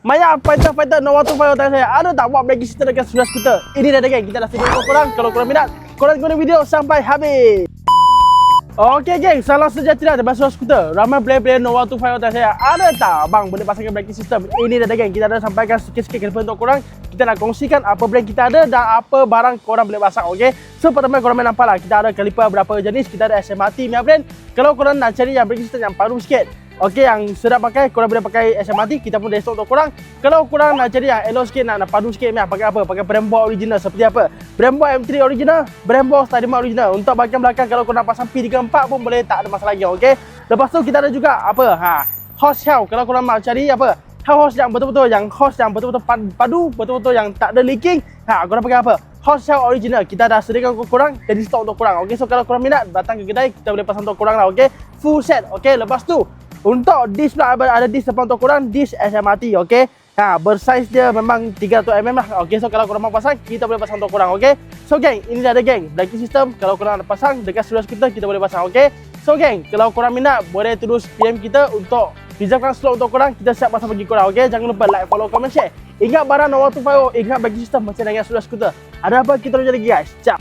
Maya fighter Nova 25 tanya saya, ada tak buat bagi kita dekat sudah skuter? Ini dah geng, kita dah sediakan untuk korang. Kalau korang minat, korang tonton video sampai habis. Okey geng, salam sejahtera dengan sudah skuter. Ramai player-player Nova 25 tanya saya, ada tak bang boleh pasangkan braking system? Ini dah geng, kita dah sampaikan sikit-sikit info untuk korang. Kita nak kongsikan apa brand kita ada dan apa barang korang boleh pasang, okey? So pertama korang nampak lah, kita ada kaliper berapa jenis, kita ada SMRT punya brand. Kalau korang nak cari yang braking system yang baru sikit, okey, yang sedap pakai, korang boleh pakai SMRT, kita pun dah stok untuk korang. Kalau korang nak cari yang elok sikit, nak padu sikit, pakai apa? Pakai Brembo original seperti apa? Brembo M3 original, Brembo Steadicam original. Untuk bahagian belakang, kalau korang pasang P34 pun boleh, tak ada masalah lagi, okey? Lepas tu kita ada juga apa? Hose shell. Kalau korang nak cari apa? Hose yang betul-betul, padu, betul-betul yang tak ada leaking. Korang pakai apa? Hose shell original. Kita dah sediakan untuk korang, jadi stok untuk korang. Okey, so kalau korang minat, datang ke kedai, kita boleh pasang untuk korang lah, okey? Full set, okey? Lepas tu, untuk disk pula ada disk depan untuk korang, disk SMRT, okey. Bersaiz dia memang 300mm lah. Okey, so kalau korang mau pasang, kita boleh pasang untuk korang, okey. So geng, ini dah ada geng, braking system. Kalau korang nak pasang dekat seluruh skuter, kita boleh pasang, okey. So geng, kalau korang minat, boleh terus PM kita untuk reservekan slot untuk korang. Kita siap pasang bagi korang, okey. Jangan lupa like, follow, comment, share. Ingat barang Nova 25, ingat braking system macam dengan seluruh skuter. Ada apa kita lanjut lagi guys. Ciao.